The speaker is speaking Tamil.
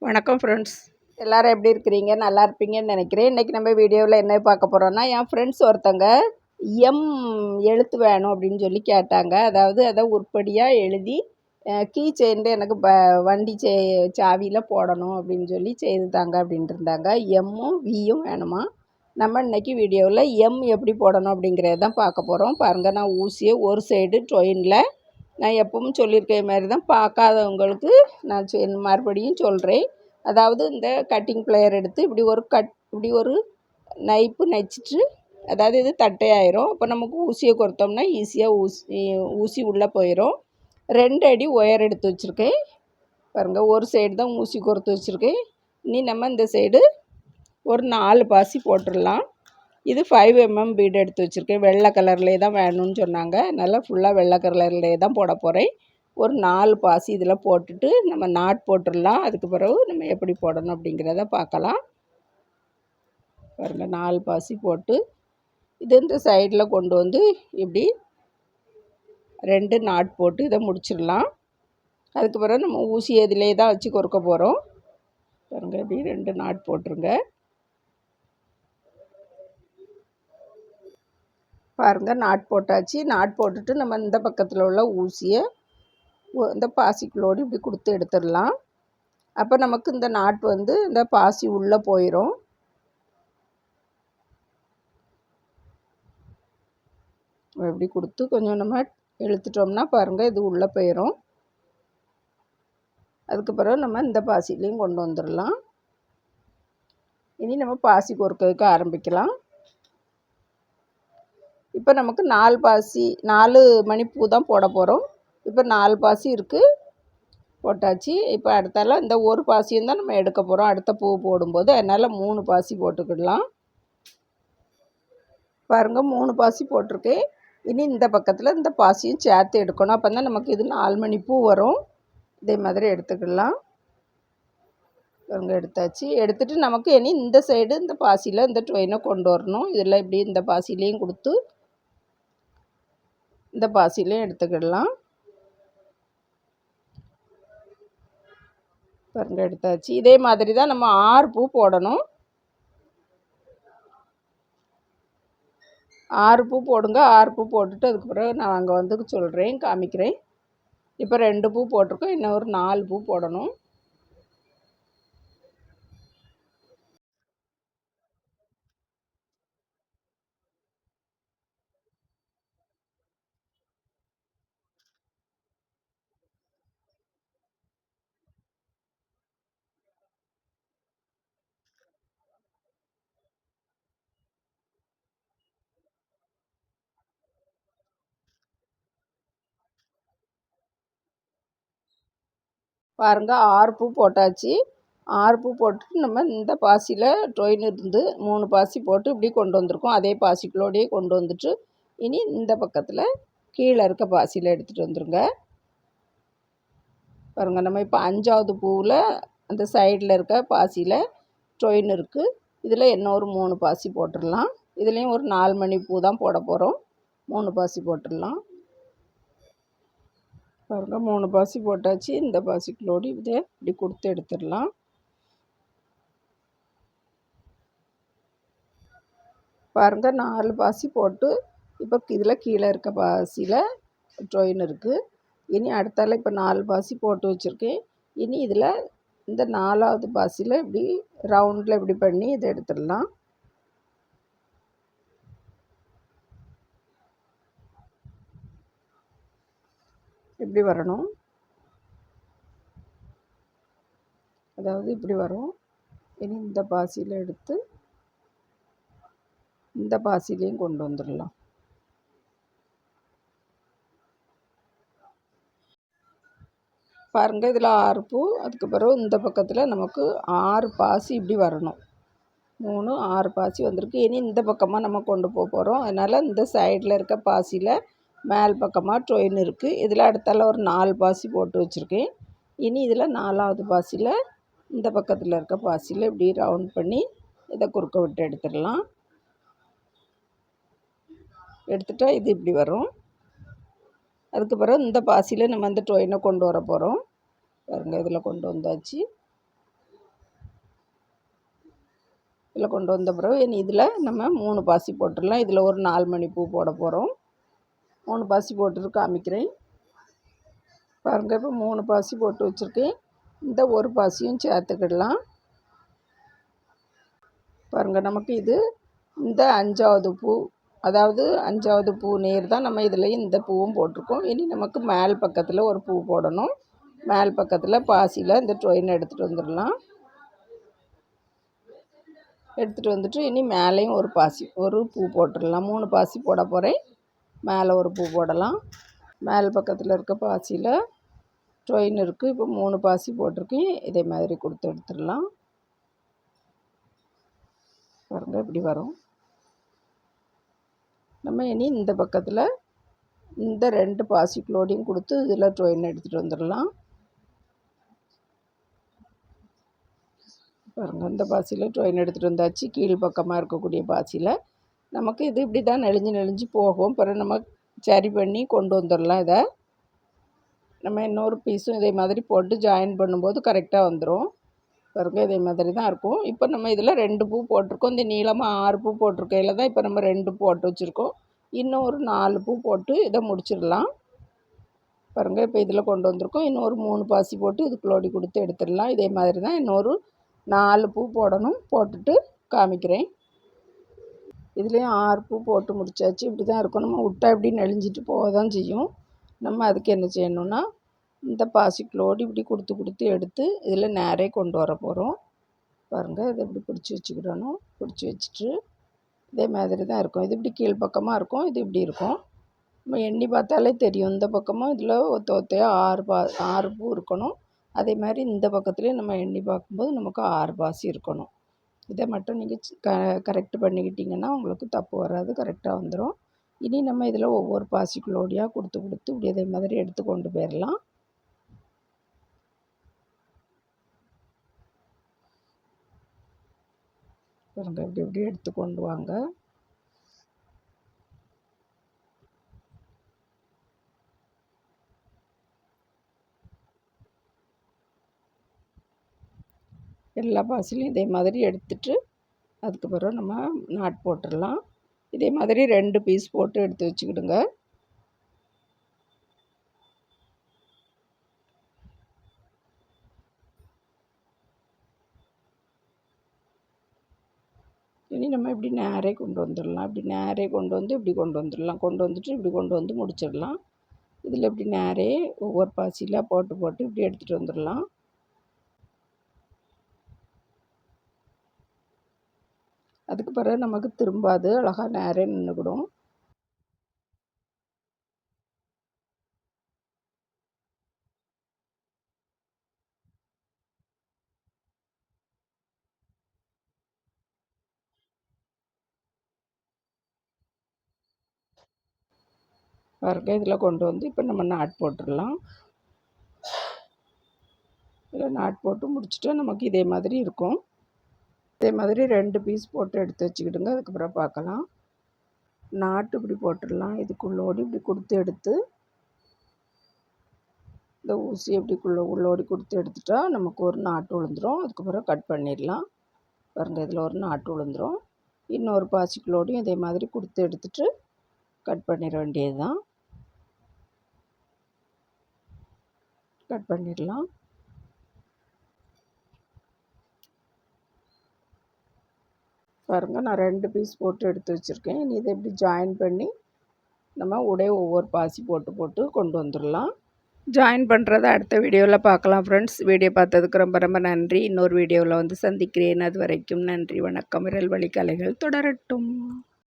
வணக்கம் ஃப்ரெண்ட்ஸ், எல்லோரும் எப்படி இருக்கிறீங்க? நல்லா இருப்பீங்கன்னு நினைக்கிறேன். இன்றைக்கி நம்ம வீடியோவில் என்ன பார்க்க போகிறோன்னா, என் ஃப்ரெண்ட்ஸ் ஒருத்தங்க எம் எழுத்து வேணும் அப்படின்னு சொல்லி கேட்டாங்க. அதாவது அதை உருப்படியாக எழுதி கீ செயின்ட்டு எனக்கு வண்டி சாவியில் போடணும் அப்படின்னு சொல்லி செய்து தாங்க அப்படின்ட்டு இருந்தாங்க. எம்மும் வியும் வேணுமா. நம்ம இன்றைக்கி வீடியோவில் எம் எப்படி போடணும் அப்படிங்கிறத தான் பார்க்க போகிறோம். பாருங்கள், நான் ஊசியை ஒரு சைடு ட்ரெயினில் நான் எப்பவும் சொல்லியிருக்க மாதிரி தான். பார்க்காதவங்களுக்கு நான் மறுபடியும் சொல்கிறேன். அதாவது இந்த கட்டிங் ப்ளேயர் எடுத்து இப்படி ஒரு நைப்பு நச்சிட்டு, அதாவது இது தட்டையாயிரும். அப்போ நமக்கு ஊசியை கொடுத்தோம்னா ஈஸியாக ஊசி உள்ளே போயிடும். 2 அடி ஒயர் எடுத்து வச்சுருக்கேன். பாருங்கள், ஒரு சைடு தான் ஊசி கொடுத்து வச்சுருக்கேன். இனி நம்ம இந்த சைடு ஒரு 4 பாசி போட்டுடலாம். இது 5 mm பீடு எடுத்து வச்சுருக்கேன். வெள்ளை கலர்லேயே தான் வேணும்னு சொன்னாங்க. நல்லா ஃபுல்லாக வெள்ளை கலர்லேயே தான் போட போகிறேன். ஒரு 4 பாசி இதில் போட்டுட்டு நம்ம நாட் போட்டுடலாம். அதுக்கு பிறகு நம்ம எப்படி போடணும் அப்படிங்கிறத பார்க்கலாம். பாருங்கள், 4 பாசி போட்டு இது இந்த சைடில் கொண்டு வந்து இப்படி 2 நாட் போட்டு இதை முடிச்சிடலாம். அதுக்கு பிறகு நம்ம ஊசி இதிலே தான் வச்சு கொறுக்க போகிறோம். பாருங்கள், இப்படி 2 நாட் போட்டுருங்க. பாருங்கள், நாட் போட்டாச்சு. நாட் போட்டுட்டு நம்ம இந்த பக்கத்தில் உள்ள ஊசியை இந்த பாசிக்குள்ளோடு இப்படி கொடுத்து எடுத்துடலாம். அப்போ நமக்கு இந்த நாட் வந்து இந்த பாசி உள்ளே போயிடும். இப்படி கொடுத்து கொஞ்சம் நம்ம இழுத்துட்டோம்னா பாருங்கள், இது உள்ளே போயிடும். அதுக்கு பிறகு நம்ம இந்த பாசிலையும் கொண்டு வந்துடலாம். இனி நம்ம பாசி கொறுக்கிறதுக்கு ஆரம்பிக்கலாம். இப்போ நமக்கு 4 மணிப்பூ தான் போட போகிறோம். இப்போ 4 பாசி இருக்குது, போட்டாச்சு. இப்போ அடுத்தால இந்த ஒரு பாசியும் தான் நம்ம எடுக்க போகிறோம் அடுத்த பூ போடும்போது. அதனால் 3 பாசி போட்டுக்கிடலாம். பாருங்கள், 3 பாசி போட்டிருக்கேன். இனி இந்த பக்கத்தில் இந்த பாசியும் சேர்த்து எடுக்கணும். அப்போ தான் நமக்கு இது 4 மணி பூ வரும். இதே மாதிரி எடுத்துக்கிடலாம். பாருங்கள், எடுத்தாச்சு. எடுத்துகிட்டு நமக்கு இனி இந்த சைடு இந்த பாசியில் இந்த ட்ரெயினை கொண்டு வரணும். இதில் இப்படி இந்த பாசிலையும் கொடுத்து இந்த பாசிலையும் எடுத்துக்கிடலாம். பாருங்கள், எடுத்தாச்சு. இதே மாதிரி தான் நம்ம 6 பூ போடணும். 6 பூ போடுங்க. 6 பூ போட்டுட்டு அதுக்கு பிறகு நான் அங்கே வந்து சொல்கிறேன், காமிக்கிறேன். இப்போ 2 பூ போட்டிருக்கோம். இன்னும் ஒரு 4 பூ போடணும். பாருங்கள், 6 பூ போட்டாச்சு. 6 பூ போட்டுட்டு நம்ம இந்த பாசியில் ட்ரெயின் இருந்து 3 பாசி போட்டு இப்படி கொண்டு வந்திருக்கோம். அதே பாசிக்குள்ளோடையே கொண்டு வந்துட்டு இனி இந்த பக்கத்தில் கீழே இருக்க பாசியில் எடுத்துகிட்டு வந்துருங்க. பாருங்கள், நம்ம இப்போ 5ஆவது பூவில் அந்த சைடில் இருக்க பாசியில் ட்ரெயின் இருக்குது. இதில் இன்னும் ஒரு 3 பாசி போட்டுடலாம். இதுலேயும் ஒரு 4 மணி பூ தான் போட போகிறோம். 3 பாசி போட்டுடலாம். பாருங்கள், 3 பாசி போட்டாச்சு. இந்த பாசிக்குள்ளோடு இதை இப்படி கொடுத்து எடுத்துடலாம். பாருங்கள், 4 பாசி போட்டு இப்போ இதில் கீழே இருக்க பாசியில் ட்ரெயின் இருக்குது. இனி அடுத்தால இப்போ 4 பாசி போட்டு வச்சுருக்கேன். இனி இதில் இந்த 4ஆவது பாசியில் இப்படி ரவுண்டில் இப்படி பண்ணி இதை எடுத்துடலாம். இப்படி வரணும். அதாவது இப்படி வரும். இனி இந்த பாசியில் எடுத்து இந்த பாசிலையும் கொண்டு வந்துடலாம். பாருங்கள், இதில் 6 பூ. அதுக்கு பிறகு இந்த பக்கத்தில் நமக்கு 6 பாசி இப்படி வரணும். 3 6 பாசி வந்திருக்கு. இனி இந்த பக்கமாக நம்ம கொண்டு போகிறோம். அதனால் இந்த சைடில் இருக்க பாசியில் மேல் பக்கமாக ட்ரெயின் இருக்குது. இதில் அடுத்தால ஒரு 4 பாசி போட்டு வச்சுருக்கேன். இனி இதில் 4ஆவது பாசியில் இந்த பக்கத்தில் இருக்க பாசியில் இப்படி ரவுண்ட் பண்ணி இதை குறுக்க விட்டு எடுத்துடலாம். எடுத்துட்டா இது இப்படி வரும். அதுக்கு பிறகு இந்த பாசியில் நம்ம அந்த ட்ரெயினை கொண்டு வர போகிறோம். பாருங்கள், இதில் கொண்டு வந்தாச்சு. இதில் கொண்டு வந்த பிறகு இனி இதில் நம்ம 3 பாசி போட்டுடலாம். இதில் ஒரு 4 மணி பூ போட போகிறோம். 3 பாசி போட்டுட்டு காமிக்கிறேன் பாருங்கள். இப்போ 3 பாசி போட்டு வச்சுருக்கேன். இந்த ஒரு பாசியும் சேர்த்துக்கிடலாம். பாருங்கள், நமக்கு இது இந்த 5வது பூ, அதாவது 5வது பூ நேர் தான் நம்ம இதுலேயும் இந்த பூவும் போட்டிருக்கோம். இனி நமக்கு மேல் பக்கத்தில் ஒரு பூ போடணும். மேல் பக்கத்தில் பாசியில் இந்த ட்ரெயின் எடுத்துகிட்டு வந்துடலாம். எடுத்துகிட்டு வந்துட்டு இனி மேலேயும் ஒரு பூ போட்டுடலாம். 3 பாசி போட போகிறேன். மேலே ஒரு பூ போடலாம். மேல் பக்கத்தில் இருக்க பாசியில் ட்ரெயின் இருக்குது. இப்போ 3 பாசி போட்டிருக்கேன். இதே மாதிரி கொடுத்து எடுத்துடலாம். பாருங்கள், இப்படி வரும். நம்ம இனி இந்த பக்கத்தில் இந்த 2 பாசிக்குள்ளோடையும் கொடுத்து இதில் ட்ரெயின் எடுத்துகிட்டு வந்துடலாம். பாருங்கள், இந்த பாசியில் ட்ரெயின் எடுத்துகிட்டு வந்தாச்சு. கீழ் பக்கமாக இருக்கக்கூடிய பாசியில் நமக்கு இது இப்படி தான் நெளிஞ்சு போகும். பிறகு நம்ம சரி பண்ணி கொண்டு வந்துடலாம். இதை நம்ம இன்னொரு பீஸும் இதே மாதிரி போட்டு ஜாயின் பண்ணும்போது கரெக்டாக வந்துடும். பாருங்கள், இதே மாதிரி தான் இருக்கும். இப்போ நம்ம இதில் 2 பூ போட்டிருக்கோம். இந்த நீளமாக 6 பூ போட்டிருக்கையில் தான் இப்போ நம்ம 2 போட்டு வச்சுருக்கோம். இன்னும் ஒரு 4 பூ போட்டு இதை முடிச்சிடலாம். பாருங்கள், இப்போ இதில் கொண்டு வந்திருக்கோம். இன்னொரு 3 பாசி போட்டு இதுக்குள்ளோடி கொடுத்து எடுத்துடலாம். இதே மாதிரி தான் இன்னொரு 4 பூ போடணும். போட்டுட்டு காமிக்கிறேன். இதுலேயும் 6 பூ போட்டு முடிச்சாச்சு. இப்படி தான் இருக்கும். நம்ம விட்டா இப்படி நெளிஞ்சிட்டு போக தான் செய்யும். நம்ம அதுக்கு என்ன செய்யணும்னா, இந்த பாசிக்குள்ளோடு இப்படி கொடுத்து எடுத்து இதில் நேரே கொண்டு வர போகிறோம். பாருங்கள், இதை இப்படி பிடிச்சி வச்சுக்கிடணும். பிடிச்சி வச்சுட்டு இதே மாதிரி தான் இருக்கும். இது இப்படி கீழ் பக்கமாக இருக்கும். இது இப்படி இருக்கும். நம்ம எண்ணி பார்த்தாலே தெரியும். இந்த பக்கமும் இதில் ஒத்தையாக 6 பூ இருக்கணும். அதே மாதிரி இந்த பக்கத்துலேயும் நம்ம எண்ணி பார்க்கும்போது நமக்கு 6 பாசி இருக்கணும். இதை மட்டும் நீங்கள் கரெக்ட் பண்ணிக்கிட்டிங்கன்னா உங்களுக்கு தப்பு வராது, கரெக்டாக வந்துடும். இனி நம்ம இதில் ஒவ்வொரு பாசிக்குள்ளோடியாக கொடுத்து இப்படி இதே மாதிரி எடுத்து கொண்டு போயிடலாம். பாருங்க, இப்படி எடுத்து கொண்டு வாங்க. எல்லா பாசிலையும் இதே மாதிரி எடுத்துட்டு அதுக்கு பிறகு நம்ம நாட் போட்டுடலாம். இதே மாதிரி 2 பீஸ் போட்டு எடுத்து வச்சுக்கிடுங்க. இனி நம்ம இப்படி நேரே கொண்டு வந்துடலாம். இப்படி நேரே கொண்டு வந்து இப்படி கொண்டு வந்துடலாம். கொண்டு வந்துட்டு இப்படி கொண்டு வந்து முடிச்சிடலாம். இதில் இப்படி நேரே ஒவ்வொரு பாசியில் போட்டு இப்படி எடுத்துகிட்டு வந்துடலாம். அதுக்கு பிறகு நமக்கு திரும்பாது, அழகாக நேரே நின்றுக்கிடும். பாருங்க, இதில் கொண்டு வந்து இப்போ நம்ம நாட் போட்டுடலாம். இதில் நாட் போட்டு முடிச்சுட்டா நமக்கு இதே மாதிரி இருக்கும். இதே மாதிரி 2 பீஸ் போட்டு எடுத்து வச்சுக்கிடுங்க. அதுக்கப்புறம் பார்க்கலாம். நாட்டு இப்படி போட்டுடலாம். இதுக்குள்ளோடி இப்படி கொடுத்து எடுத்து இந்த ஊசி இப்படி உள்ளோடி கொடுத்து எடுத்துட்டா நமக்கு ஒரு நாட்டு விழுந்துடும். அதுக்கப்புறம் கட் பண்ணிடலாம். பாருங்கள், இதில் ஒரு நாட்டு விழுந்துடும். இன்னொரு பாசிக்குள்ளோடையும் இதே மாதிரி கொடுத்து எடுத்துட்டு கட் பண்ணிட வேண்டியது தான். கட் பண்ணிடலாம். பாருங்கள், நான் 2 பீஸ் போட்டு எடுத்து வச்சுருக்கேன். இனி இதை இப்படி ஜாயின் பண்ணி நம்ம ஒவ்வொரு பாசி போட்டு கொண்டு வந்துடலாம். ஜாயின் பண்ணுறதை அடுத்த வீடியோவில் பார்க்கலாம் ஃப்ரெண்ட்ஸ். வீடியோ பார்த்ததுக்கு ரொம்ப ரொம்ப நன்றி. இன்னொரு வீடியோவில் வந்து சந்திக்கிறேன். அது வரைக்கும் நன்றி, வணக்கம். விரல் வலி கலைகள் தொடரட்டும்.